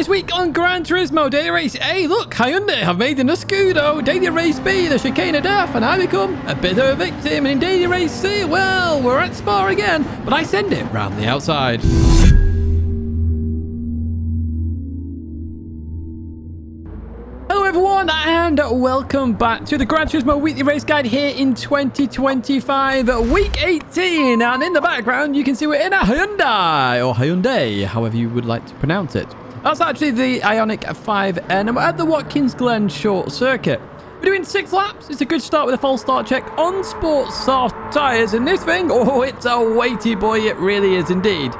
This week on Gran Turismo Daily Race A, look, Hyundai have made an Escudo. Daily Race B, the Chicane of death, and I become a bit of a victim. And in Daily Race C, well, we're at Spa again, but I send it round the outside. Hello everyone, and welcome back to the Gran Turismo Weekly Race Guide here in 2025, week 18. And in the background, you can see we're in a Hyundai, or Hyundai, however you would like to pronounce it. That's actually the Ioniq 5N, and we're at the Watkins Glen short circuit. We're doing 6 laps. It's a good start with a false start check on sport soft tyres. And this thing, oh, it's a weighty boy. It really is indeed.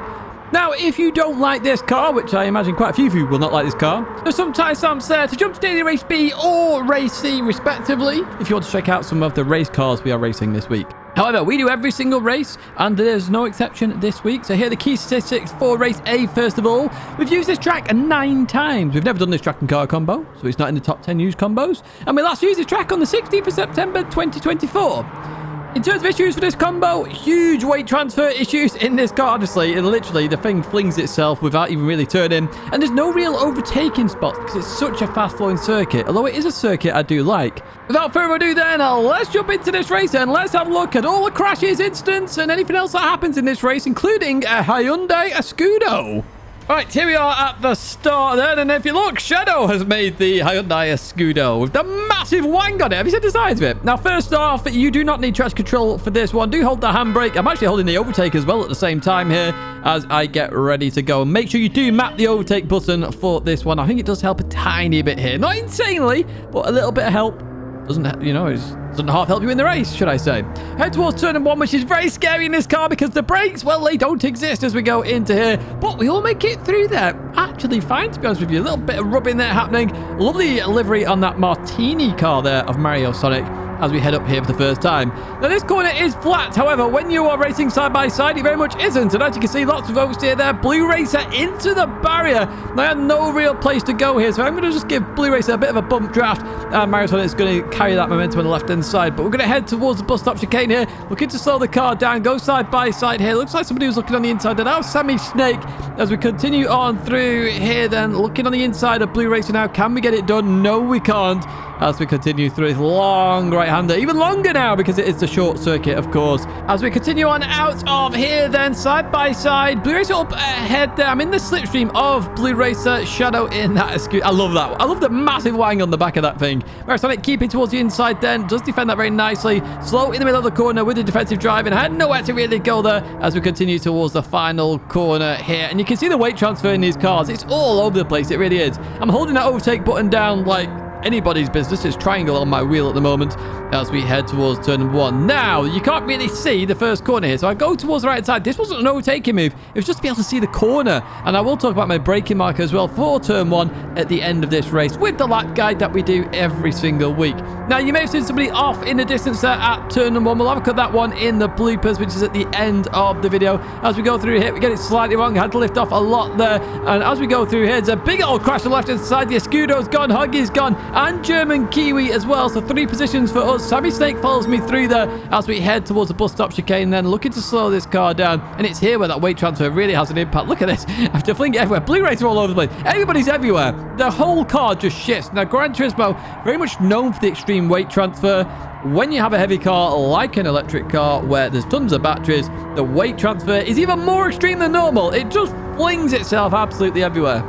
Now, if you don't like this car, which I imagine quite a few of you will not like this car, there's some time stamps there to jump to Daily Race B or Race C, respectively, if you want to check out some of the race cars we are racing this week. However, we do every single race, and there's no exception this week. So here are the key statistics for Race A, first of all. We've used this track 9 times. We've never done this track and car combo, so it's not in the top 10 used combos. And we last used this track on the 16th of September, 2024. In terms of issues for this combo, huge weight transfer issues in this car. Honestly, literally, the thing flings itself without even really turning. And there's no real overtaking spots because it's such a fast-flowing circuit, although it is a circuit I do like. Without further ado then, let's jump into this race and let's have a look at all the crashes, incidents, and anything else that happens in this race, including a Hyundai Escudo. Right, here we are at the start then, and if you look, Shadow has made the Hyundai Escudo with the massive wang on it. Have you seen the size of it? Now, first off, you do not need traction control for this one. Do hold the handbrake. I'm actually holding the overtake as well at the same time here as I get ready to go. Make sure you do map the overtake button for this one. I think it does help a tiny bit here. Not insanely, but a little bit of help. Doesn't, you know, doesn't half help you in the race, should I say. Head towards turn 1, which is very scary in this car because the brakes, well, they don't exist as we go into here. But we all make it through there. Actually fine, to be honest with you. A little bit of rubbing there happening. Lovely livery on that Martini car there of Mario Sonic as we head up here for the first time. Now, this corner is flat. However, when you are racing side by side, it very much isn't. And as you can see, lots of oversteer there. Blue Racer into the barrier. They had no real place to go here. So I'm going to just give Blue Racer a bit of a bump draft. And Mario Sonic is going to carry that momentum on the left-hand side. But we're going to head towards the bus stop chicane here. Looking to slow the car down. Go side by side here. Looks like somebody was looking on the inside. And now Sammy Snake as we continue on through here then. Looking on the inside of Blue Racer now. Can we get it done? No, we can't. As we continue through this long right-hander, even longer now because it is the short circuit, of course. As we continue on out of here, then side by side, Blue Racer up ahead there. I'm in the slipstream of Blue Racer, Shadow in that Escudo. I love that. I love the massive wang on the back of that thing. Sonic keeping towards the inside then, does defend that very nicely. Slow in the middle of the corner with the defensive drive and had nowhere to really go there as we continue towards the final corner here. And you can see the weight transfer in these cars. It's all over the place. It really is. I'm holding that overtake button down like anybody's business. It's triangle on my wheel at the moment as we head towards turn 1. Now, you can't really see the first corner here, so I go towards the right side. This wasn't an overtaking move. It was just to be able to see the corner. And I will talk about my braking marker as well for turn 1 at the end of this race with the lap guide that we do every single week. Now, you may have seen somebody off in the distance there at turn 1. We'll have a cut at that one in the bloopers, which is at the end of the video. As we go through here, we get it slightly wrong. I had to lift off a lot there. And as we go through here, there's a big old crash on the left-hand side. The Escudo's gone. Huggy's gone. And German Kiwi as well. So 3 positions for us. Sammy Snake follows me through there as we head towards the bus stop chicane then, looking to slow this car down. And it's here where that weight transfer really has an impact. Look at this. I have to fling it everywhere. Blue Racer all over the place. Everybody's everywhere. The whole car just shifts. Now, Gran Turismo, very much known for the extreme weight transfer. When you have a heavy car like an electric car where there's tons of batteries, the weight transfer is even more extreme than normal. It just flings itself absolutely everywhere.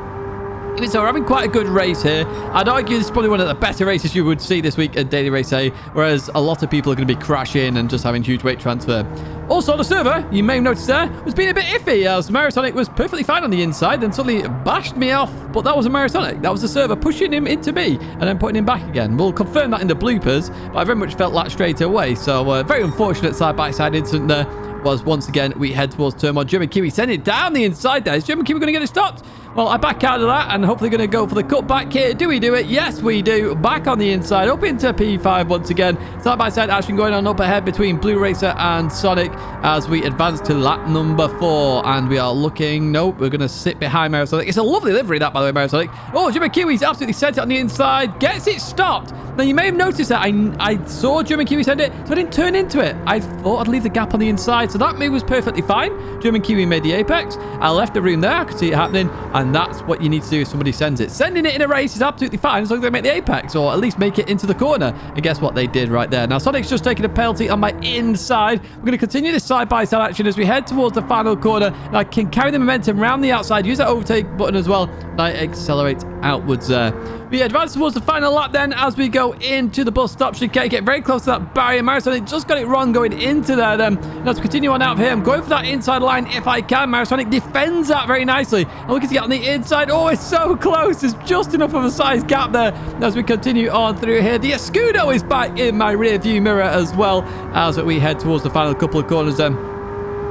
Even so, we're having quite a good race here. I'd argue this is probably one of the better races you would see this week at Daily Race A, whereas a lot of people are going to be crashing and just having huge weight transfer. Also, the server, you may have noticed there, was being a bit iffy as Mario Sonic was perfectly fine on the inside, then suddenly bashed me off. But that wasn't Mario Sonic. That was the server pushing him into me and then putting him back again. We'll confirm that in the bloopers, but I very much felt that straight away. So, very unfortunate side-by-side incident there. Was once again, we head towards turn 1. German Kiwi send it down the inside there. Is German Kiwi going to get it stopped? Well, I back out of that and hopefully going to go for the cutback here. Do we do it? Yes, we do. Back on the inside, up into P5 once again. Side-by-side action going on up ahead between Blue Racer and Sonic as we advance to lap number 4. And we are looking... Nope, we're going to sit behind Mario Sonic. It's a lovely livery, that, by the way, Mario Sonic. Oh, German Kiwi's absolutely sent it on the inside. Gets it stopped. Now, you may have noticed that I saw German Kiwi send it, so I didn't turn into it. I thought I'd leave the gap on the inside, so that move was perfectly fine. German Kiwi made the apex. I left the room there. I could see it happening, and that's what you need to do if somebody sends it. Sending it in a race is absolutely fine as long as they make the apex, or at least make it into the corner. And guess what they did right there? Now, Sonic's just taking a penalty on my inside. We're going to continue this side-by-side action as we head towards the final corner. And I can carry the momentum around the outside, use that overtake button as well, and I accelerate outwards there. We advance towards the final lap then as we go into the bus stop chicane. Get very close to that barrier. Marisonic just got it wrong going into there then. Now to continue on out of here, I'm going for that inside line if I can. Marisonic defends that very nicely. I'm looking to get on the inside. Oh, it's so close. There's just enough of a size gap there. As we continue on through here, the Escudo is back in my rear view mirror as well as we head towards the final couple of corners then.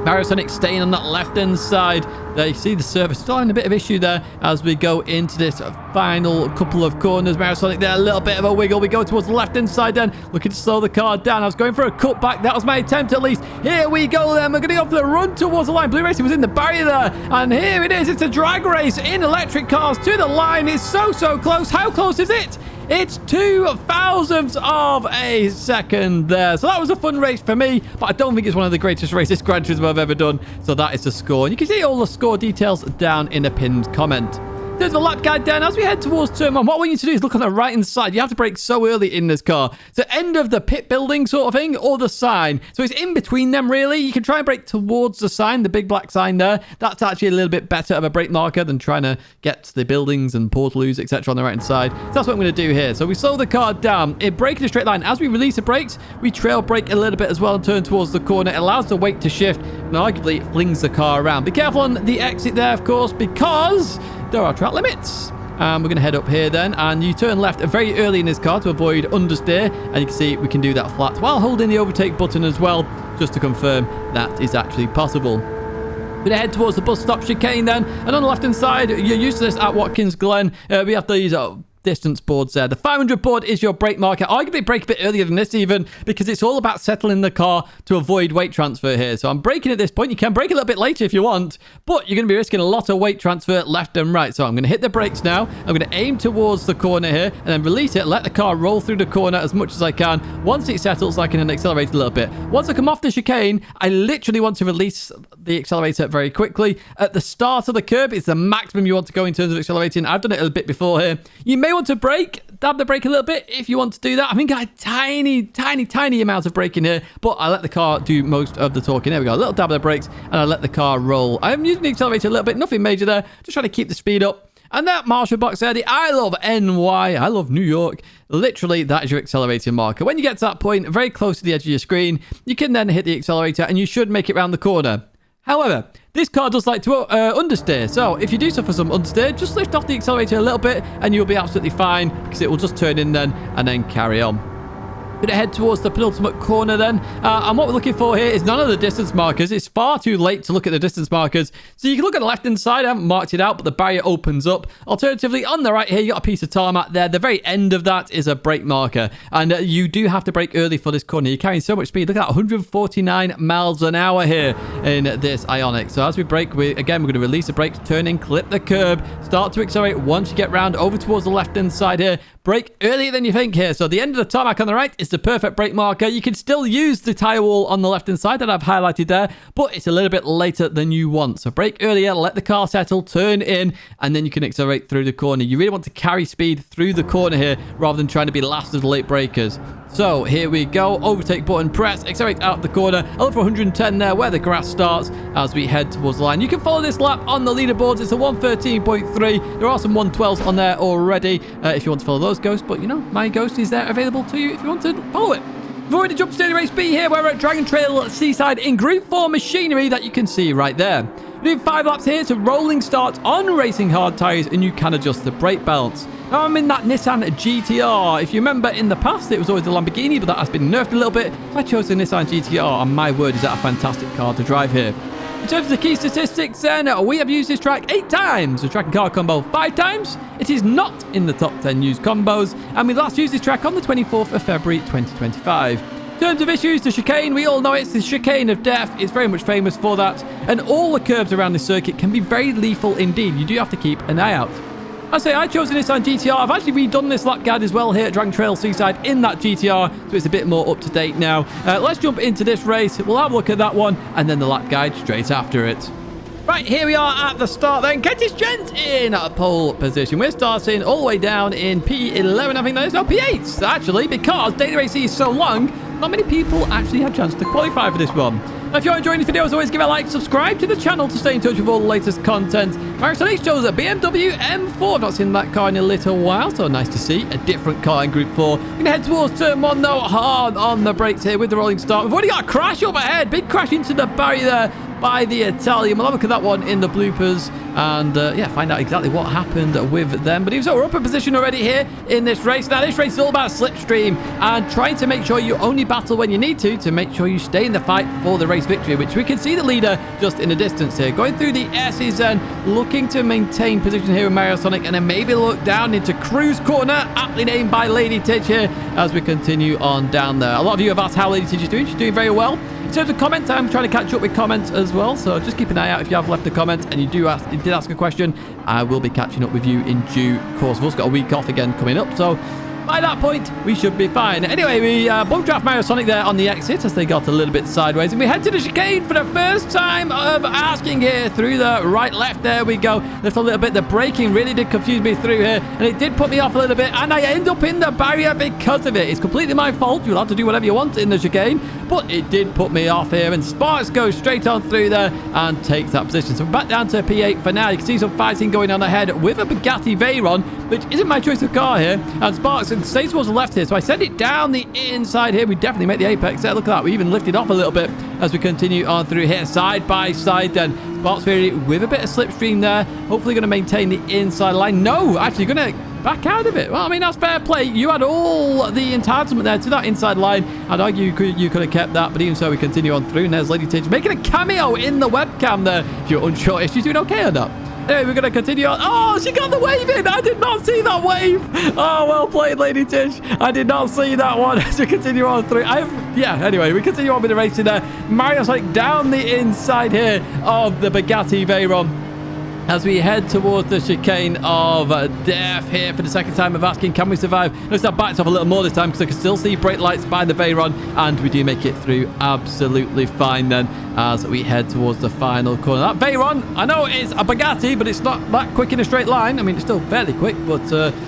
Marisonic staying on that left-hand side. There you see the surface still having a bit of issue there as we go into this final couple of corners. Marisonic there, a little bit of a wiggle. We go towards the left-hand side then, looking to slow the car down. I was going for a cutback. That was my attempt at least. Here we go then. We're going to go for the run towards the line. Blue Racing was in the barrier there. And here it is. It's a drag race in electric cars to the line. It's so close. How close is it? It's 0.02 of a second there. So that was a fun race for me, but I don't think it's one of the greatest races Gran Turismo I've ever done. So that is the score. And you can see all the score details down in a pinned comment. There's the lap guide down as we head towards turn one. What we need to do is look on the right hand side. You have to brake so early in this car. It's the end of the pit building sort of thing or the sign. So it's in between them really. You can try and brake towards the sign, the big black sign there. That's actually a little bit better of a brake marker than trying to get to the buildings and portaloos, etc. on the right hand side. So that's what I'm going to do here. So we slow the car down. It brake in a straight line. As we release the brakes, we trail brake a little bit as well and turn towards the corner. It allows the weight to shift and arguably it flings the car around. Be careful on the exit there, of course, because there are track limits. We're going to head up here then, and you turn left very early in this car to avoid understeer, and you can see we can do that flat while holding the overtake button as well, just to confirm that is actually possible. We're going to head towards the bus stop chicane then, and on the left hand side, you're used to this at Watkins Glen. We have these distance boards there. The 500 board is your brake marker. Arguably brake a bit earlier than this even, because it's all about settling the car to avoid weight transfer here. So I'm braking at this point. You can brake a little bit later if you want, but you're going to be risking a lot of weight transfer left and right. So I'm going to hit the brakes now. I'm going to aim towards the corner here and then release it, let the car roll through the corner as much as I can. Once it settles, I can then accelerate a little bit. Once I come off the chicane, I literally want to release the accelerator very quickly. At the start of the curb, it's the maximum you want to go in terms of accelerating. I've done it a bit before here. You may want to brake, dab the brake a little bit if you want to do that. I think I had tiny amount of braking here, but I let the car do most of the talking. There we go, a little dab of the brakes, and I let the car roll. I'm using the accelerator a little bit, nothing major there, just trying to keep the speed up. And that marshal box there, the I love NY, I love New York, literally that is your accelerating marker. When you get to that point, very close to the edge of your screen, you can then hit the accelerator and you should make it round the corner. However, this car does like to understeer, so if you do suffer some understeer, just lift off the accelerator a little bit and you'll be absolutely fine, because it will just turn in then and then carry on. Going to head towards the penultimate corner then, and what we're looking for here is none of the distance markers. It's far too late to look at the distance markers, so you can look at the left hand side. I haven't marked it out, but the barrier opens up. Alternatively, on the right here, you got a piece of tarmac there. The very end of that is a brake marker, and you do have to brake early for this corner. You're carrying so much speed. Look at that, 149 miles an hour here in this Ioniq. So as we brake, we're going to release the brakes, turn in, clip the curb, start to accelerate. Once you get round over towards the left hand side here, brake earlier than you think here. So the end of the tarmac on the right is the perfect brake marker. You can still use the tire wall on the left hand side that I've highlighted there, but it's a little bit later than you want. So brake earlier, let the car settle, turn in, and then you can accelerate through the corner. You really want to carry speed through the corner here rather than trying to be last of the late brakers. So here we go, overtake button, press, accelerate out the corner. I look for 110 there where the grass starts as we head towards the line. You can follow this lap on the leaderboards. It's a 113.3. There are some 112s on there already if you want to follow those ghosts, but you know, my ghost is there available to you if you want to follow it. We've already jumped to Daily Race B here. We're at Dragontrail Seaside in Group 4 machinery that you can see right there. We do 5 laps here to rolling starts on racing hard tyres, and you can adjust the brake balance. Now I'm in that Nissan GTR. If you remember in the past, it was always the Lamborghini, but that has been nerfed a little bit. So I chose the Nissan GTR, and my word, is that a fantastic car to drive here. In terms of the key statistics, then, we have used this track 8 times. The track and car combo 5 times. It is not in the top 10 used combos, and we last used this track on the 24th of February 2025. In terms of issues, the chicane, we all know it's the chicane of death. It's very much famous for that, and all the curbs around this circuit can be very lethal indeed. You do have to keep an eye out. I say I chose a Nissan GTR. I've actually redone this lap guide as well here at Dragontrail Seaside in that GTR, so it's a bit more up to date now. Let's jump into this race. We'll have a look at that one and then the lap guide straight after it. Right, here we are at the start then. Kentish Gent in pole position. We're starting all the way down in P11, I think that is. No, P8, actually, because daily race is so long, not many people actually have a chance to qualify for this one. Now, if you're enjoying this video, as always, give it a like, subscribe to the channel to stay in touch with all the latest content. Mario chose a BMW M4. I've not seen that car in a little while, so nice to see a different car in Group 4. We're going to head towards turn 1, though, hard on the brakes here with the rolling start. We've already got a crash up ahead. Big crash into the barrier there by the Italian. We'll have a look at that one in the bloopers and yeah, find out exactly what happened with them. But we're up in position already here in this race. Now, this race is all about slipstream and trying to make sure you only battle when you need to make sure you stay in the fight for the race victory, which we can see the leader just in the distance here. Going through the S's and looking to maintain position here with Mario Sonic, and then maybe look down into Cruise Corner, aptly named by Lady Tidge here as we continue on down there. A lot of you have asked how Lady Tidge is doing. She's doing very well. In terms of comments, I'm trying to catch up with comments as well, so just keep an eye out if you have left a comment and you did ask a question. I will be catching up with you in due course. We've also got a week off again coming up, so by that point, we should be fine. Anyway, we bump draft Mario Sonic there on the exit as they got a little bit sideways. And we head to the chicane for the first time of asking here through the right, left. There we go. Lift a little bit. The braking really did confuse me through here. And it did put me off a little bit. And I end up in the barrier because of it. It's completely my fault. You'll have to do whatever you want in the chicane. But it did put me off here. And Sparks goes straight on through there and takes that position. So we're back down to P8 for now. You can see some fighting going on ahead with a Bugatti Veyron, which isn't my choice of car here. And Sparks stays towards the left here, so I send it down the inside here. We definitely make the apex there. Look at that. We even lifted off a little bit as we continue on through here, side by side then. Sparks Fury with a bit of slipstream there. Hopefully going to maintain the inside line. No, actually going to back out of it. Well, I mean, that's fair play. You had all the entitlement there to that inside line. I'd argue you could have kept that, but even so, we continue on through. And there's Lady Tidge making a cameo in the webcam there. If you're unsure if she's doing okay or not. Anyway, we're going to continue on. Oh, she got the wave in. I did not see that wave. Oh, well played, Lady Tidge. I did not see that one as we continue on through. Anyway, we continue on with the racing there. Mario's like down the inside here of the Bugatti Veyron as we head towards the chicane of death here for the second time of asking, can we survive? Let's have backed off a little more this time because I can still see brake lights by the Veyron, and we do make it through absolutely fine then as we head towards the final corner. That Veyron, I know it's a Bugatti, but it's not that quick in a straight line. I mean, it's still fairly quick, but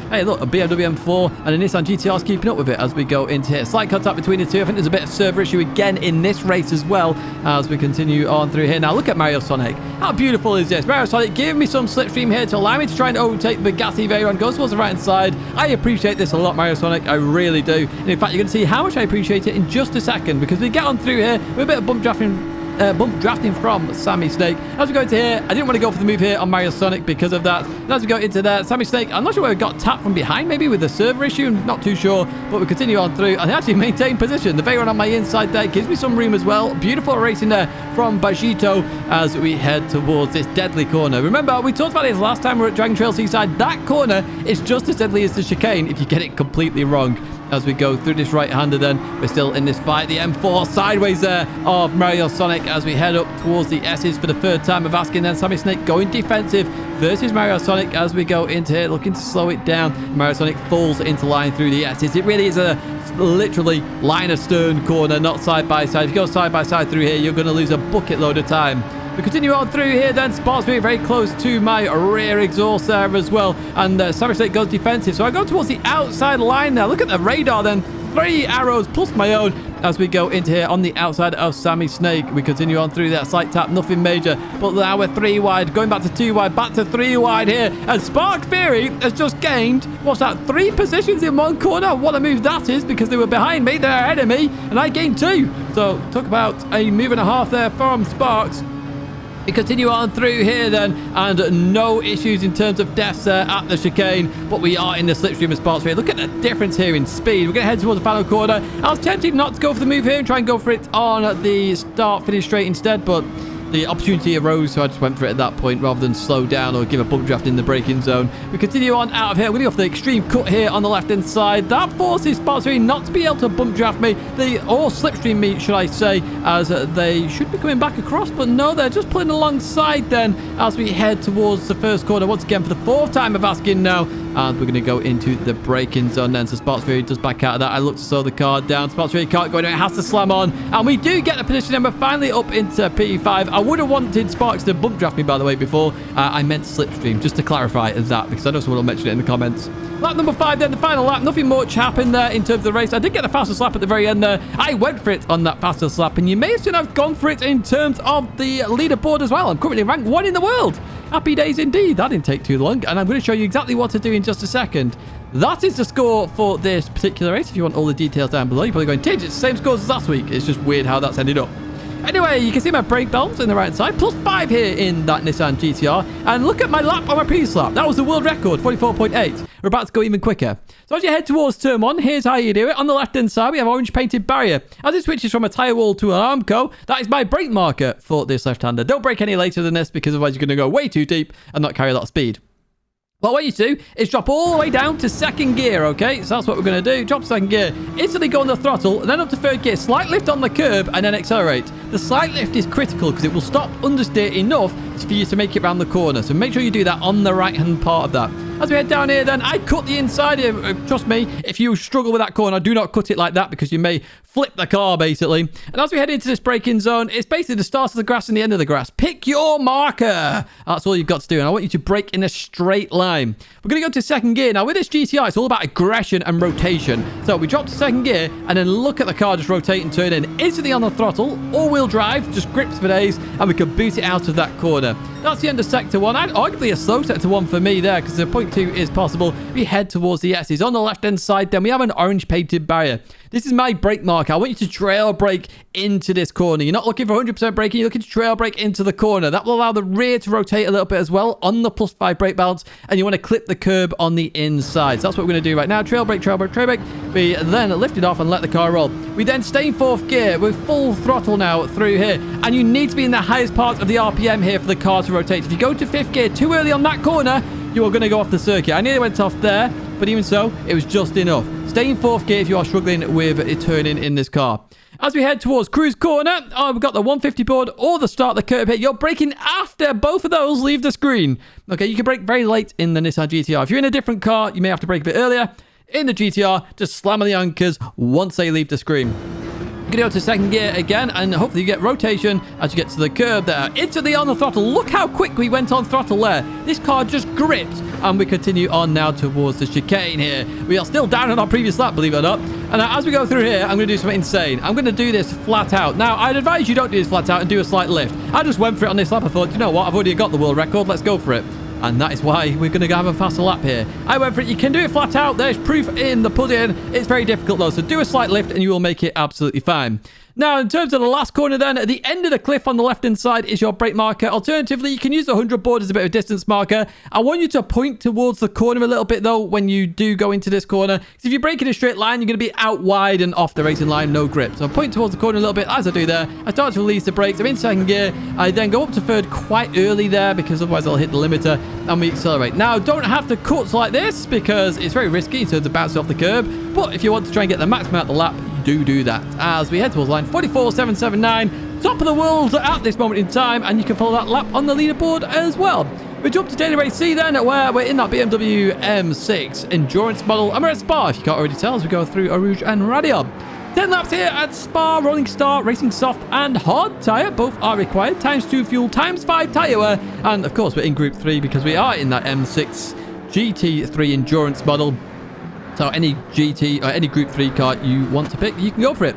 hey, look, a BMW M4 and a Nissan GTR is keeping up with it as we go into here. Slight contact between the two. I think there's a bit of server issue again in this race as well as we continue on through here. Now, look at Mario Sonic. How beautiful is this? Mario Sonic, give me some slipstream here to allow me to try and overtake the Bugatti Veyron. Goes towards the right-hand side. I appreciate this a lot, Mario Sonic. I really do. And in fact, you're going to see how much I appreciate it in just a second because we get on through here with a bit of bump drafting from Sammy Snake. As we go into here, I didn't want to go for the move here on Mario Sonic because of that. And as we go into there, Sammy Snake, I'm not sure where we got tapped from behind, maybe with the server issue, not too sure, but we continue on through and actually maintain position. The Veyron on my inside there gives me some room as well. Beautiful racing there from Bajito as we head towards this deadly corner. Remember, we talked about this last time we were at Dragontrail Seaside. That corner is just as deadly as the chicane if you get it completely wrong. As we go through this right-hander then, we're still in this fight. The M4 sideways there of Mario Sonic as we head up towards the S's for the third time of asking. Then Sammy Snake going defensive versus Mario Sonic as we go into here, looking to slow it down. Mario Sonic falls into line through the S's. It really is a literally line of stern corner, not side by side. If you go side by side through here, you're going to lose a bucket load of time. We continue on through here then. Sparks very, very close to my rear exhaust there as well. And Sammy Snake goes defensive. So I go towards the outside line there. Look at the radar then. 3 arrows plus my own as we go into here on the outside of Sammy Snake. We continue on through that slight tap, nothing major. But now we're 3 wide, going back to 2 wide, back to 3 wide here. And Spark Fury has just gained, what's that, 3 positions in one corner. What a move that is because they were behind me, they're ahead of me, and I gained 2. So talk about a move and a half there from Sparks. We continue on through here then, and no issues in terms of deaths there at the chicane, but we are in the slipstream of Sparks here. Look at the difference here in speed. We're going to head towards the final corner. I was tempted not to go for the move here and try and go for it on the start finish straight instead, but the opportunity arose, so I just went for it at that point rather than slow down or give a bump draft in the braking zone. We continue on out of here. We're going to go for the extreme cut here on the left-hand side. That forces Sparks3 not to be able to bump draft me, or slipstream me, should I say, as they should be coming back across, but no, they're just pulling alongside then as we head towards the first corner once again for the 4th time of asking now. And we're going to go into the braking zone then. So Sparks3 does back out of that. I look to slow the car down. Sparks3 can't go anywhere. It has to slam on. And we do get the position number finally up into P5. I would have wanted Sparks to bump draft me, by the way, before. I meant slipstream, just to clarify that, because I know someone will mention it in the comments. Lap number 5 then, the final lap. Nothing much happened there in terms of the race. I did get the fastest lap at the very end there. I went for it on that fastest lap, and you may soon have gone for it in terms of the leaderboard as well. I'm currently ranked 1 in the world. Happy days indeed. That didn't take too long, and I'm going to show you exactly what to do in just a second. That is the score for this particular race. If you want all the details down below, you're probably going, Tidge, it's the same scores as last week. It's just weird how that's ended up. Anyway, you can see my brake belts in the right side, plus 5 here in that Nissan GTR. And look at my lap on my previous lap. That was the world record, 44.8. We're about to go even quicker. So as you head towards turn 1, here's how you do it. On the left-hand side, we have orange painted barrier. As it switches from a tyre wall to an Armco, that is my brake marker for this left-hander. Don't brake any later than this, because otherwise you're going to go way too deep and not carry a lot of speed. Well, what you do is drop all the way down to 2nd gear, okay? So that's what we're going to do. Drop 2nd gear, instantly go on the throttle, and then up to 3rd gear. Slight lift on the curb, and then accelerate. The slight lift is critical because it will stop understeer enough for you to make it around the corner. So make sure you do that on the right-hand part of that. As we head down here, then, I cut the inside here. Trust me, if you struggle with that corner, do not cut it like that because you may flip the car, basically. And as we head into this braking zone, it's basically the start of the grass and the end of the grass. Pick your marker. That's all you've got to do. And I want you to brake in a straight line. We're going to go to 2nd gear. Now, with this GTR, it's all about aggression and rotation. So we drop to 2nd gear and then look at the car just rotate and turn in. Instantly on the throttle, all-wheel drive, just grips for days, and we can boot it out of that corner. That's the end of Sector 1. And arguably a slow Sector 1 for me there, because the point 2 is possible. We head towards the S's. On the left-hand side, then we have an orange painted barrier. This is my brake marker. I want you to trail brake into this corner. You're not looking for 100% braking. You're looking to trail brake into the corner. That will allow the rear to rotate a little bit as well on the +5 brake balance. And you want to clip the curb on the inside. So that's what we're going to do right now. Trail brake, trail brake, trail brake. We then lift it off and let the car roll. We then stay in 4th gear with full throttle now through here. And you need to be in the highest part of the RPM here for the car to rotate. If you go to 5th gear too early on that corner, you are going to go off the circuit. I nearly went off there, but even so, it was just enough. Stay in 4th gear if you are struggling with turning in this car. As we head towards cruise corner, we've got the 150 board or the start the curb here. You're braking after both of those leave the screen. Okay, you can brake very late in the Nissan GTR. If you're in a different car, you may have to brake a bit earlier. In the GTR, just slam on the anchors once they leave the screen. You're going to go to 2nd gear again, and hopefully you get rotation as you get to the curb there. Instantly on the throttle. Look how quick we went on throttle there. This car just gripped, and we continue on now towards the chicane here. We are still down on our previous lap, believe it or not. And as we go through here, I'm going to do something insane. I'm going to do this flat out. Now, I'd advise you don't do this flat out and do a slight lift. I just went for it on this lap. I thought, you know what? I've already got the world record. Let's go for it. And that is why we're going to have a faster lap here. I went for it. You can do it flat out. There's proof in the pudding. It's very difficult, though. So do a slight lift and you will make it absolutely fine. Now, in terms of the last corner then, at the end of the cliff on the left-hand side is your brake marker. Alternatively, you can use the 100 board as a bit of a distance marker. I want you to point towards the corner a little bit, though, when you do go into this corner. Because if you brake in a straight line, you're going to be out wide and off the racing line, no grip. So point towards the corner a little bit, as I do there. I start to release the brakes. I'm in 2nd gear. I then go up to 3rd quite early there, because otherwise I'll hit the limiter, and we accelerate. Now, don't have to cut like this, because it's very risky in terms of bouncing off the curb. But if you want to try and get the maximum out of the lap, do that as we head towards line 44.779, top of the world at this moment in time, and you can follow that lap on the leaderboard as well. We jump to Daily Race C then, where we're in that BMW M6 endurance model, and we're at Spa, if you can't already tell, as we go through Eau Rouge and Radion. 10 laps here at Spa, Rolling Star, Racing Soft and Hard Tyre, both are required, ×2 fuel, ×5 tyre wear, and of course we're in Group 3 because we are in that M6 GT3 endurance model. So any GT or any Group 3 car you want to pick, you can go for it.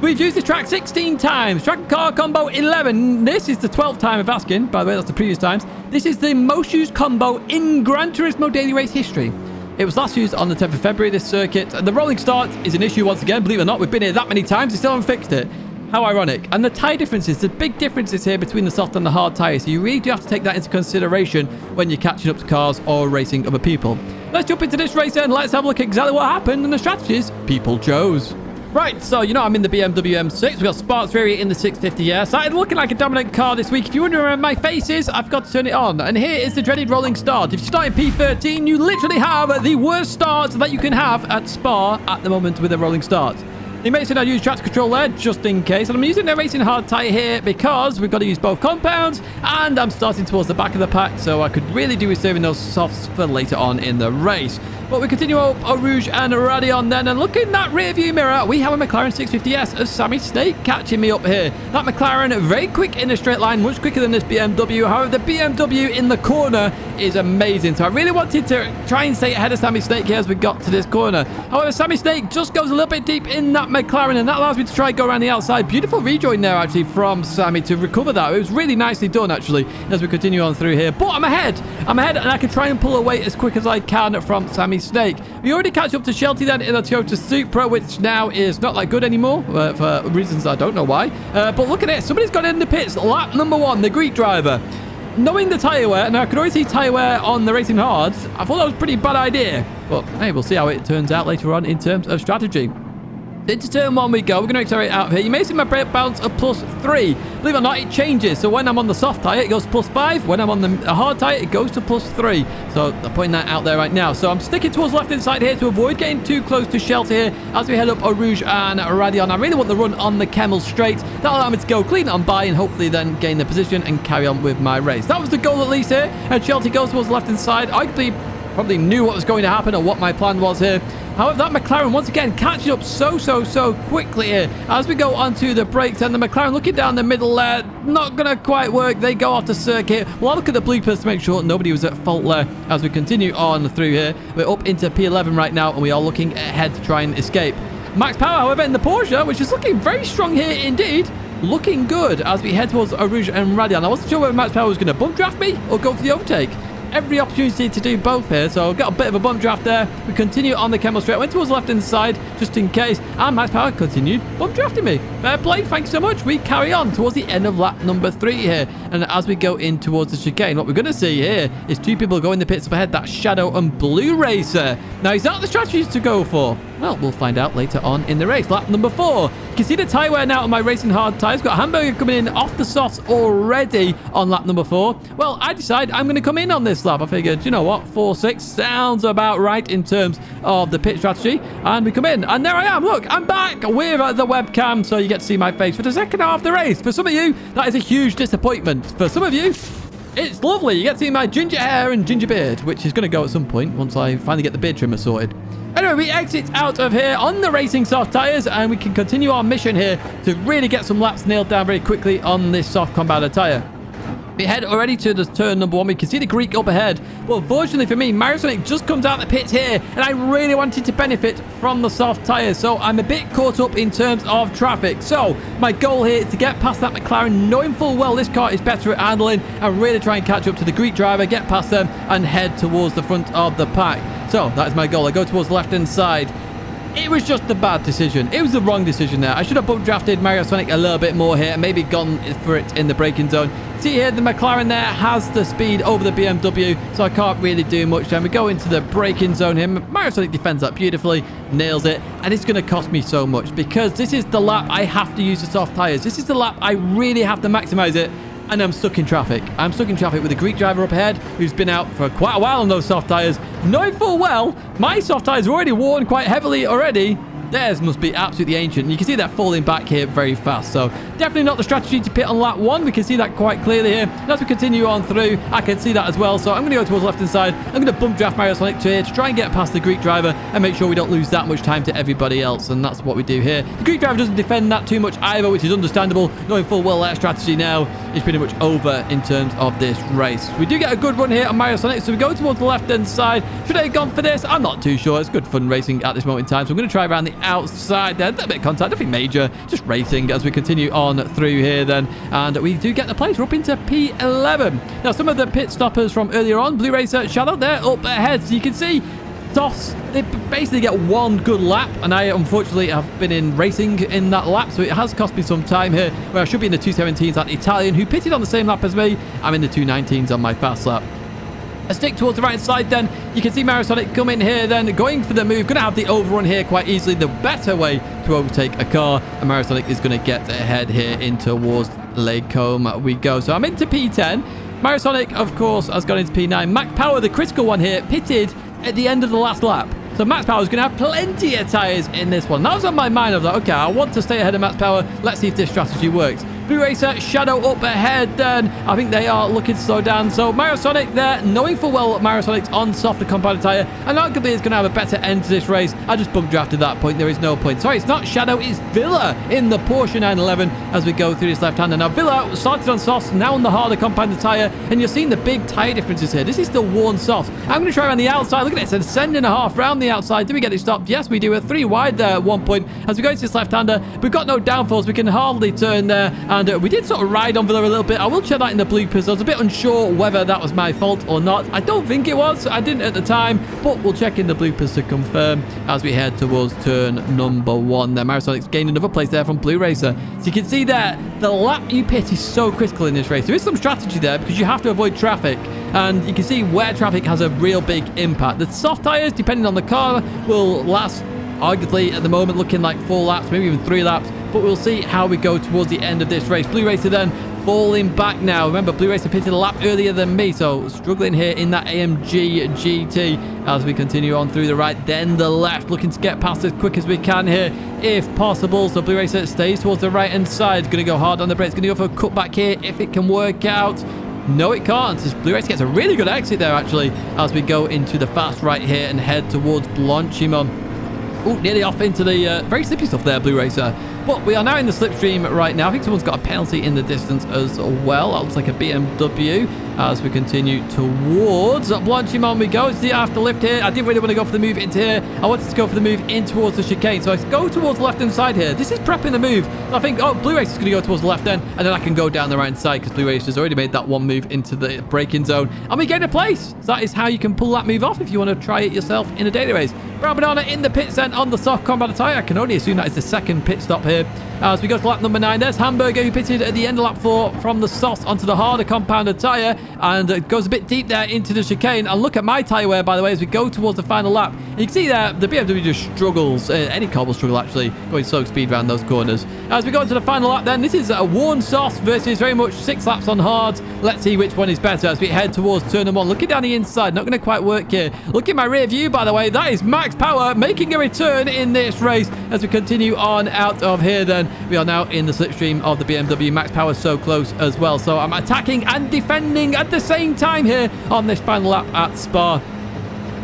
We've used this track 16 times. Track and car combo 11. This is the 12th time of asking. By the way, that's the previous times. This is the most used combo in Gran Turismo daily race history. It was last used on the 10th of February, this circuit. The rolling start is an issue once again. Believe it or not, we've been here that many times. We still haven't fixed it. How ironic. And the tyre differences, the big differences here between the soft and the hard tyres. So you really do have to take that into consideration when you're catching up to cars or racing other people. Let's jump into this race then. Let's have a look at exactly what happened and the strategies people chose. Right, so, you know, I'm in the BMW M6. We got Sparks variant in the 650S. Started looking like a dominant car this week. If you wonder where my face is, I've got to turn it on. And here is the dreaded rolling start. If you start in P13, you literally have the worst start that you can have at Spa at the moment with a rolling start. You may say I use traction control there just in case. And I'm using the racing hard tyre here because we've got to use both compounds. And I'm starting towards the back of the pack, so I could really do with saving those softs for later on in the race. But we continue up Eau Rouge and Radion then, and look in that rear view mirror, we have a McLaren 650S of Sammy Snake catching me up here. That McLaren, very quick in a straight line, much quicker than this BMW. However, the BMW in the corner is amazing. So I really wanted to try and stay ahead of Sammy Snake here as we got to this corner. However, Sammy Snake just goes a little bit deep in that McLaren, and that allows me to try and go around the outside. Beautiful rejoin there, actually, from Sammy to recover that. It was really nicely done, actually, as we continue on through here. But I'm ahead, and I can try and pull away as quick as I can from Sammy Snake. We already catch up to Shelty then in a Toyota Supra, which now is not that good anymore for reasons I don't know why. But look at it. Somebody's got in the pits. Lap number 1, the Greek driver. Knowing the tyre wear, and I could already see tyre wear on the Racing Hards, I thought that was a pretty bad idea. But hey, we'll see how it turns out later on in terms of strategy. Into turn 1 we go. We're going to accelerate out of here. You may see my brake bounce of +3. Believe it or not, it changes. So when I'm on the soft tyre, it goes to +5. When I'm on the hard tyre, it goes to +3. So I'm putting that out there right now. So I'm sticking towards left-hand side here to avoid getting too close to Shelter here as we head up Eau Rouge and Radion. I really want the run on the Camel straight. That'll allow me to go clean on by and hopefully then gain the position and carry on with my race. That was the goal at least here. And Shelter goes towards left-hand side. I probably knew what was going to happen or what my plan was here. However, that McLaren, once again, catching up so quickly here as we go onto the brakes. And the McLaren looking down the middle there, not going to quite work. They go off the circuit. Well, I'll look at the bloopers to make sure nobody was at fault there as we continue on through here. We're up into P11 right now, and we are looking ahead to try and escape. Max power, however, in the Porsche, which is looking very strong here indeed. Looking good as we head towards Eau Rouge and Radion. I wasn't sure whether Max power was going to bump draft me or go for the overtake. Every opportunity to do both here, so I've got a bit of a bump draft there. We continue on the Camel straight, went towards the left-hand side just in case, and Max Power continued bump drafting me. Fair play, thanks so much. We carry on towards the end of lap number 3 here, and as we go in towards the chicane, what we're going to see here is 2 people go in the pits up ahead, that Shadow and Blue Racer. Now, is that the strategies to go for? Well, we'll find out later on in the race. Lap number 4. You can see the tyre wear now on my Racing Hard tyres. Got a hamburger coming in off the softs already on lap number 4. Well, I decide I'm going to come in on this lap. I figured, you know what, 4-6 sounds about right in terms of the pit strategy. And we come in, and there I am. Look, I'm back with the webcam, so you get to see my face for the second half of the race. For some of you, that is a huge disappointment. For some of you, it's lovely. You get to see my ginger hair and ginger beard, which is going to go at some point once I finally get the beard trimmer sorted. Anyway, we exit out of here on the racing soft tyres, and we can continue our mission here to really get some laps nailed down very quickly on this soft compounder tyre. We head already to the turn number 1. We can see the Greek up ahead. But unfortunately for me, Sonic just comes out the pits here, and I really wanted to benefit from the soft tyres. So I'm a bit caught up in terms of traffic. So my goal here is to get past that McLaren, knowing full well this car is better at handling, and really try and catch up to the Greek driver, get past them, and head towards the front of the pack. So that is my goal. I go towards the left-hand side. It was just a bad decision. It was the wrong decision there. I should have bump drafted Mario Sonic a little bit more here and maybe gone for it in the braking zone. See here, the McLaren there has the speed over the BMW, so I can't really do much then. We go into the braking zone here. Mario Sonic defends that beautifully, nails it, and it's going to cost me so much because this is the lap I have to use the soft tyres. This is the lap I really have to maximize it. And I'm stuck in traffic. I'm stuck in traffic with a Greek driver up ahead who's been out for quite a while on those soft tyres. Knowing full well, my soft tyres are already worn quite heavily already. Theirs must be absolutely ancient. And you can see that falling back here very fast. So definitely not the strategy to pit on lap 1. We can see that quite clearly here. And as we continue on through, I can see that as well. So I'm going to go towards the left-hand side. I'm going to bump draft Mario Sonic to here to try and get past the Greek driver and make sure we don't lose that much time to everybody else. And that's what we do here. The Greek driver doesn't defend that too much either, which is understandable. Knowing full well that strategy now is pretty much over in terms of this race. We do get a good run here on Mario Sonic. So we go towards the left-hand side. Should I have gone for this? I'm not too sure. It's good fun racing at this moment in time. So I'm going to try around the outside there. A bit of contact, nothing major, just racing as we continue on through here then. And we do get the place. We're up into P11. Now, some of the pit stoppers from earlier on, Blue Racer, Shadow, they're up ahead. So you can see softs, they basically get one good lap. And I, unfortunately, have been in racing in that lap. So it has cost me some time here where I should be in the 217s. That Italian who pitted on the same lap as me, I'm in the 219s on my fast lap. A stick towards the right side then. You can see Marisonic come in here then, going for the move. Going to have the overrun here quite easily. The better way to overtake a car. And Marisonic is going to get ahead here in towards Lakecombe we go. So I'm into P10. Marisonic, of course, has gone into P9. Max Power, the critical one here, pitted at the end of the last lap. So Max Power is going to have plenty of tyres in this one. That was on my mind. I was like, okay, I want to stay ahead of Max Power. Let's see if this strategy works. Blue Racer, Shadow up ahead then. I think they are looking to slow down. So Marisonic there, knowing full well Marisonic's on softer compounded tyre, and arguably is going to have a better end to this race. I just bump drafted that point. There is no point. Sorry, it's not Shadow, it's Villa in the Porsche 911 as we go through this left-hander. Now, Villa started on softs, now on the harder compounded tyre, and you're seeing the big tyre differences here. This is still worn soft. I'm going to try around the outside. Look at this, ascending a half round the outside. Do we get it stopped? Yes, we do. A 3 wide there at one point. As we go into this left-hander, we've got no downforce. We can hardly turn there, and we did sort of ride on Villa a little bit. I will check that in the bloopers. I was a bit unsure whether that was my fault or not. I don't think it was. I didn't at the time, but we'll check in the bloopers to confirm as we head towards turn number 1 there. Marisonic's gained another place there from Blue Racer. So you can see there, the lap you pit is so critical in this race. There is some strategy there because you have to avoid traffic, and you can see where traffic has a real big impact. The soft tyres, depending on the car, will last arguably at the moment looking like 4 laps, maybe even 3 laps, but we'll see how we go towards the end of this race. Blue Racer then falling back now. Remember, Blue Racer pitted a lap earlier than me, so struggling here in that AMG GT as we continue on through the right, then the left, looking to get past as quick as we can here if possible. So Blue Racer stays towards the right hand side, going to go hard on the brakes, going to go for a cutback here if it can work out. No, it can't. This Blue Racer gets a really good exit there actually as we go into the fast right here and head towards Blanchimont. Oh, nearly off into the very slippy stuff there, Blue Racer. But we are now in the slipstream right now. I think someone's got a penalty in the distance as well. That looks like a BMW as we continue towards Blanchimont we go. It's the afterlift here. I didn't really want to go for the move into here. I wanted to go for the move in towards the chicane. So I go towards the left-hand side here. This is prepping the move. So I think, oh, Blue Racer's going to go towards the left end, and then I can go down the right side because Blue Racer's already made that one move into the braking zone. And we get a place. So that is how you can pull that move off if you want to try it yourself in a daily race. Brown Banana in the pits then on the soft combat tyre. I can only assume that is the second pit stop here. As we go to lap number 9, there's Hamburger who pitted at the end of lap 4 from the soft onto the harder compounded tyre, and it goes a bit deep there into the chicane. And look at my tyre wear, by the way, as we go towards the final lap. You can see there, the BMW just struggles. Any car will struggle, actually, going slow speed around those corners. As we go into the final lap then, this is a worn soft versus very much 6 laps on hard. Let's see which one is better as we head towards turn number 1. Looking down the inside, not going to quite work here. Look at my rear view, by the way. That is Max Power making a return in this race as we continue on out of here then. We are now in the slipstream of the BMW. Max Power so close as well. So I'm attacking and defending at the same time here on this final lap at Spa.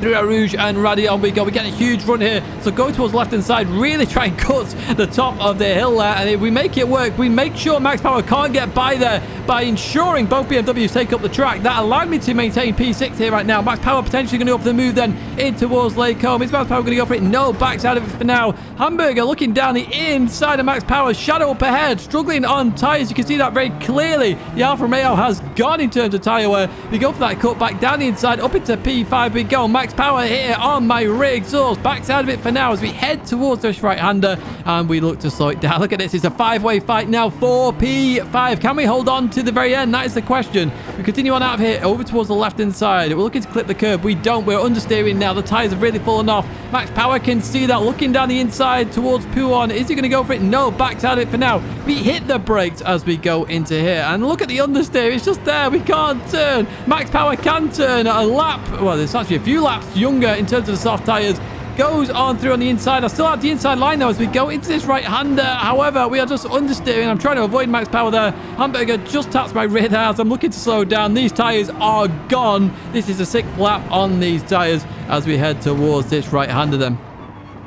Through our Rouge and Radion we go. We get a huge run here. So go towards the left-hand side. Really try and cut the top of the hill there. And if we make it work, we make sure Max Power can't get by there by ensuring both BMWs take up the track. That allowed me to maintain P6 here right now. Max Power potentially going to go for the move then in towards Lakecombe. Is Max Power going to go for it? No, backs out of it for now. Hamburger looking down the inside of Max Power. Shadow up ahead. Struggling on tyres. You can see that very clearly. The Alfa Romeo has gone in terms of tyre wear. We go for that cut back down the inside. Up into P5 we go. Max Power here on my rear exhaust. Backs out of it for now as we head towards this right-hander and we look to slow it down. Look at this. It's a 5-way fight now for P5. Can we hold on to the very end? That is the question. We continue on out of here over towards the left-hand side. We're looking to clip the curb. We don't. We're understeering now. The tyres have really fallen off. Max Power can see that. Looking down the inside towards Pouon. Is he going to go for it? No. Backs out of it for now. We hit the brakes as we go into here. And look at the understeer. It's just there. We can't turn. Max Power can turn a lap. Well, there's actually a few laps younger in terms of the soft tyres. Goes on through on the inside. I still have the inside line now as we go into this right-hander. However, we are just understeering. I'm trying to avoid Max Power there. Hamburger just taps my rear there as I'm looking to slow down. These tyres are gone. This is a 6th lap on these tyres as we head towards this right-hander then.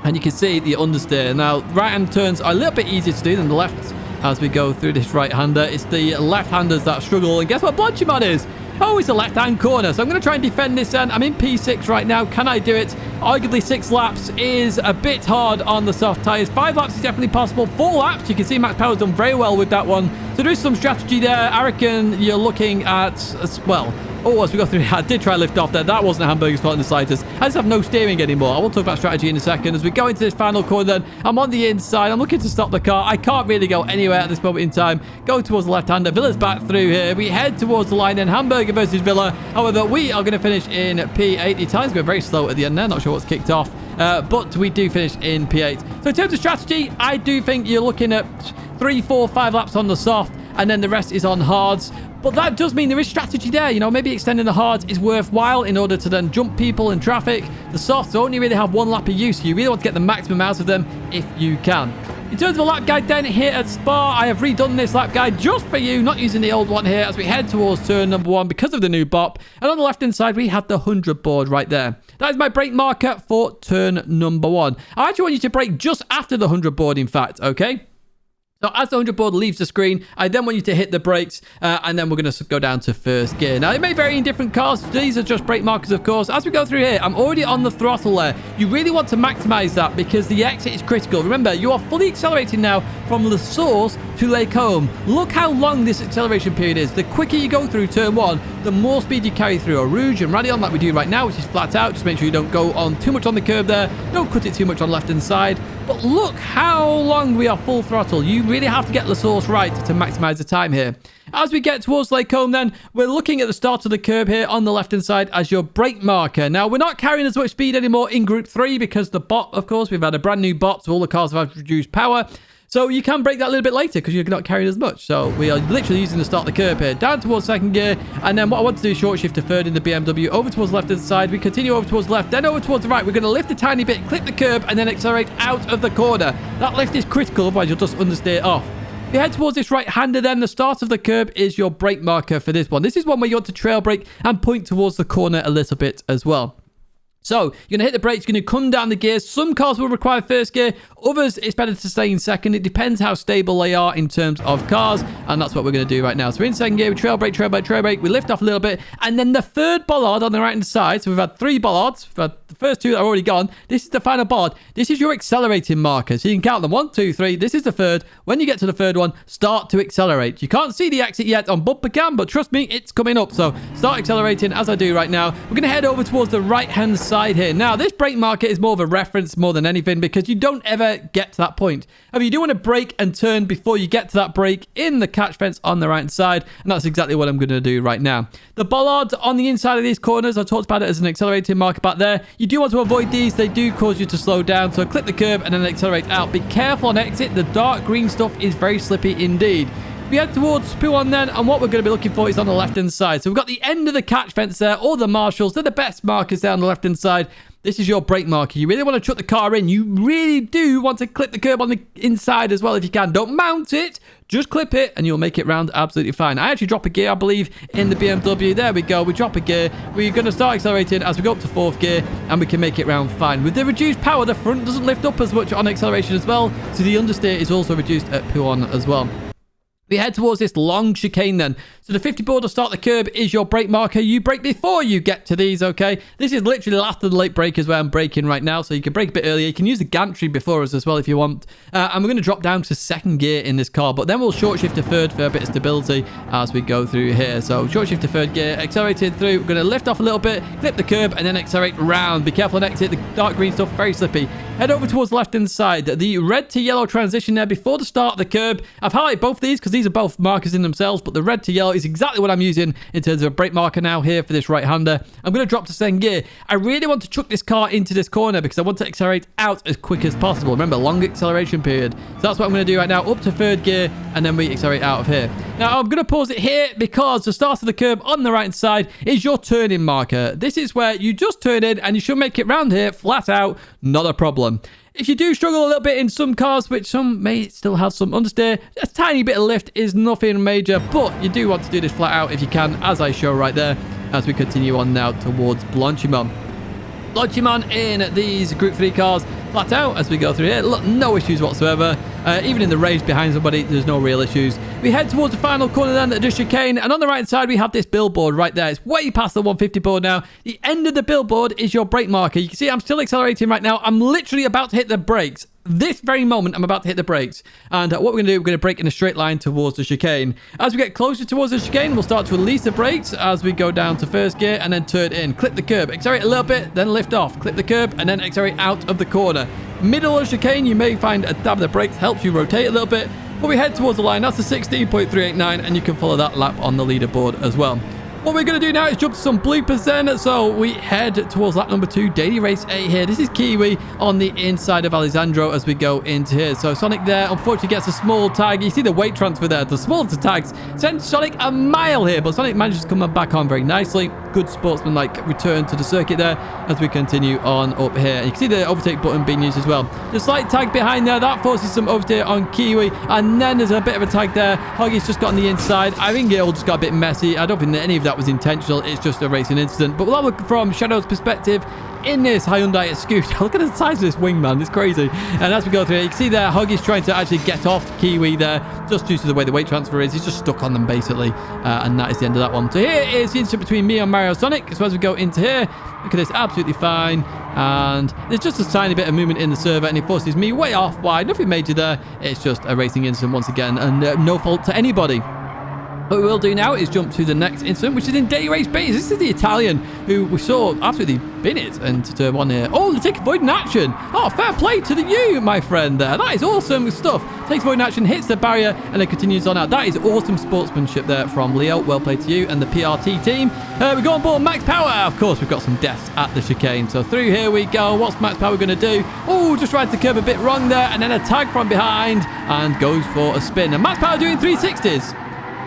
And you can see the understeer. Now, right-hand turns are a little bit easier to do than the left as we go through this right-hander. It's the left-handers that struggle. And guess what Blanchimont is? Oh, it's a left-hand corner. So I'm going to try and defend this then. I'm in P6 right now. Can I do it? Arguably 6 laps is a bit hard on the soft tyres. 5 laps is definitely possible. 4 laps, you can see Max Power's done very well with that one. So there is some strategy there. I reckon you're looking at, well, Oh, as we go through, I did try to lift off there. That wasn't a hamburger's fault in the slightest. I just have no steering anymore. I will talk about strategy in a second. As we go into this final corner then, I'm on the inside. I'm looking to stop the car. I can't really go anywhere at this moment in time. Go towards the left-hander. Villa's back through here. We head towards the line then. Hamburger versus Villa. However, we are going to finish in P8. The times go very slow at the end there. Not sure what's kicked off. But we do finish in P8. So in terms of strategy, I do think you're looking at 3, 4, 5 laps on the soft, and then the rest is on hards. But that does mean there is strategy there. You know, maybe extending the hards is worthwhile in order to then jump people in traffic. The softs only really have 1 lap of use. So you really want to get the maximum out of them if you can. In terms of a lap guide then, here at Spa, I have redone this lap guide just for you, not using the old one here, as we head towards turn number 1 because of the new bop. And on the left-hand side, we have the 100 board right there. That is my brake marker for turn number 1. I actually want you to brake just after the 100 board, in fact, okay? So as the 100 board leaves the screen, I then want you to hit the brakes, and then we're going to go down to first gear. Now, it may vary in different cars. These are just brake markers, of course. As we go through here, I'm already on the throttle there. You really want to maximize that because the exit is critical. Remember, you are fully accelerating now from the source to Lake Home. Look how long this acceleration period is. The quicker you go through turn 1, the more speed you carry through a Rouge and Radion like we do right now, which is flat out. Just make sure you don't go on too much on the curb there. Don't cut it too much on left-hand side. But look how long we are full throttle. You really have to get the source right to maximize the time here. As we get towards Lake Home then, we're looking at the start of the curb here on the left-hand side as your brake marker. Now, we're not carrying as much speed anymore in Group 3 because the bot, of course, we've had a brand new bot, so all the cars have reduced power. So you can brake that a little bit later because you're not carrying as much. So we are literally using the start of the curb here. Down towards second gear. And then what I want to do is short shift to third in the BMW. Over towards the left-hand side. We continue over towards the left. Then over towards the right. We're going to lift a tiny bit, clip the curb, and then accelerate out of the corner. That lift is critical, otherwise you'll just understeer off. If you head towards this right-hander then, the start of the curb is your brake marker for this one. This is one where you want to trail brake and point towards the corner a little bit as well. So, you're going to hit the brakes, you're going to come down the gears. Some cars will require first gear. Others, it's better to stay in second. It depends how stable they are in terms of cars. And that's what we're going to do right now. So, we're in second gear. We trail brake, trail brake, trail brake. We lift off a little bit. And then the third bollard on the right-hand side. So, we've had 3 bollards. We've had the first 2 that are already gone. This is the final bollard. This is your accelerating marker. So, you can count them. 1, 2, 3. This is the third. When you get to the third one, start to accelerate. You can't see the exit yet on bumper cam, but trust me, it's coming up. So, start accelerating as I do right now. We're going to head over towards the right-hand side here. Now, this brake marker is more of a reference more than anything because you don't ever get to that point. However, you do want to brake and turn before you get to that brake in the catch fence on the right side, and that's exactly what I'm going to do right now. The bollards on the inside of these corners, I talked about it as an accelerating marker back there. You do want to avoid these. They do cause you to slow down, so clip the curb and then accelerate out. Be careful on exit. The dark green stuff is very slippy indeed. We head towards P1 then, and what we're going to be looking for is on the left-hand side. So we've got the end of the catch fence there, all the marshals. They're the best markers there on the left-hand side. This is your brake marker. You really want to chuck the car in. You really do want to clip the curb on the inside as well if you can. Don't mount it. Just clip it, and you'll make it round absolutely fine. I actually drop a gear, I believe, in the BMW. There we go. We drop a gear. We're going to start accelerating as we go up to 4th gear, and we can make it round fine. With the reduced power, the front doesn't lift up as much on acceleration as well, so the understeer is also reduced at P1 as well. We head towards this long chicane then. So the 50 board to start the curb is your brake marker. You brake before you get to these, okay? This is literally the last of the late breakers where I'm braking right now. So you can brake a bit earlier. You can use the gantry before us as well if you want. And we're going to drop down to second gear in this car. But then we'll short shift to third for a bit of stability as we go through here. So short shift to third gear, accelerated through. We're going to lift off a little bit, clip the curb, and then accelerate round. Be careful on exit. The dark green stuff, very slippy. Head over towards the left-hand side. The red to yellow transition there before the start of the curb. I've highlighted both these because these are both markers in themselves, but the red to yellow is exactly what I'm using in terms of a brake marker now here for this right-hander. I'm going to drop to second gear. I really want to chuck this car into this corner because I want to accelerate out as quick as possible. Remember, long acceleration period. So that's what I'm going to do right now, up to third gear, and then we accelerate out of here. Now, I'm going to pause it here because the start of the curb on the right side is your turning marker. This is where you just turn in and you should make it round here, flat out, not a problem. If you do struggle a little bit in some cars, which some may still have some understeer, a tiny bit of lift is nothing major, but you do want to do this flat out if you can, as I show right there, as we continue on now towards Blanchimont. Blanchimont in these Group 3 cars, flat out as we go through here. Look, no issues whatsoever. Even in the race behind somebody, there's no real issues. We head towards the final corner then at the chicane, and on the right side we have this billboard right there. It's way past the 150 board now. The end of the billboard is your brake marker. You can see I'm still accelerating right now. I'm literally about to hit the brakes. this very moment, I'm about to hit the brakes. And what we're going to do, we're going to brake in a straight line towards the chicane. As we get closer towards the chicane, we'll start to release the brakes as we go down to first gear and then turn in. Clip the curb, accelerate a little bit, then lift off. Clip the curb and then accelerate out of the corner. Middle of the chicane, you may find a dab of the brakes helps you rotate a little bit. But we head towards the line. That's a 16.389, and you can follow that lap on the leaderboard as well. What we're going to do now is jump to some bloopers then. So we head towards lap number 2, daily race 8 here. This is Kiwi on the inside of Alessandro as we go into here. So Sonic there, unfortunately, gets a small tag. You see the weight transfer there. The smaller tags send Sonic a mile here, but Sonic manages to come back on very nicely. Good sportsman-like return to the circuit there as we continue on up here. And you can see the overtake button being used as well. The slight tag behind there, that forces some overtake on Kiwi. And then there's a bit of a tag there. Huggy's just got on the inside. I think it all just got a bit messy. I don't think that any of that was intentional. It's just a racing incident. But we'll have a look from Shadow's perspective in this Hyundai scooter. Look at the size of this wing, man. It's crazy. And as we go through here, you can see there, Huggy's trying to actually get off Kiwi there, just due to the way the weight transfer is. He's just stuck on them, basically. And that is the end of that one. So here is the incident between me and Mario Sonic. So as we go into here, look at this, absolutely fine. And there's just a tiny bit of movement in the server, and it forces me way off wide. Nothing major there. It's just a racing incident once again, and no fault to anybody. What we will do now is jump to the next incident, which is in daily race base. This is the Italian who we saw absolutely bin it into turn 1 here. Oh, the ticket void in action. Oh, fair play to you, my friend there. That is awesome stuff. Takes void in action, hits the barrier, and then continues on out. That is awesome sportsmanship there from Leo. Well played to you and the PRT team. We go on board Max Power. Of course, we've got some deaths at the chicane. So through here we go. What's Max Power going to do? Oh, just rides the curb a bit wrong there, and then a tag from behind and goes for a spin. And Max Power doing 360s.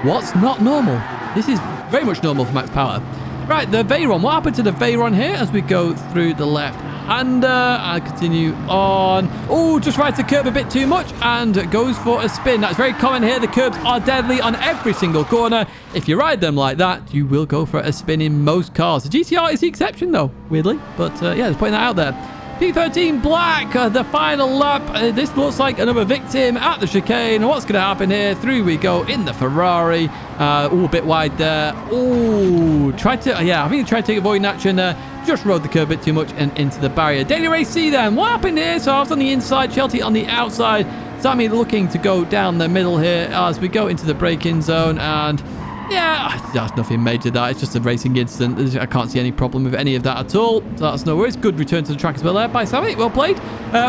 What's not normal? This is very much normal for Max Power. Right, the Veyron. What happened to the Veyron here as we go through the left-hander and continue on? Oh, just rides the curb a bit too much and goes for a spin. That's very common here. The curbs are deadly on every single corner. If you ride them like that, you will go for a spin in most cars. The GTR is the exception, though, weirdly. But yeah, just putting that out there. P13 Black, the final lap. This looks like another victim at the chicane. What's going to happen here? Through we go in the Ferrari. Oh, a bit wide there. Oh, I think he tried to take a void in action there. Just rode the curb a bit too much and into the barrier. Daily Race C then. What happened here? So I was on the inside, Shelty on the outside. Sammy looking to go down the middle here as we go into the braking zone. And yeah, that's nothing major that. It's just a racing incident. I can't see any problem with any of that at all. So that's no worries. Good return to the track as well there by Sammy. Well played.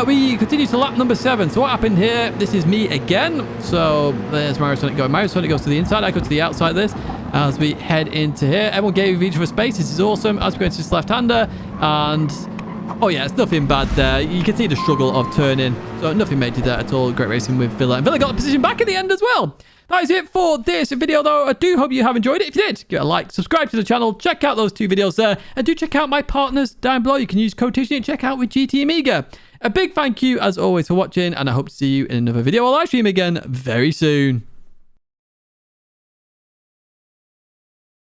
We continue to lap number 7. So what happened here? This is me again. So there's Mario Sonic going. Mario Sonic goes to the inside. I go to the outside of this as we head into here. Everyone gave each other space. This is awesome. As we go into this left-hander and oh yeah, it's nothing bad there. You can see the struggle of turning. So nothing major there at all. Great racing with Villa. And Villa got the position back at the end as well. That is it for this video, though. I do hope you have enjoyed it. If you did, give it a like, subscribe to the channel, check out those 2 videos there, and do check out my partners down below. You can use code Tidgney and check out with GT Amiga. A big thank you, as always, for watching, and I hope to see you in another video or live stream again very soon.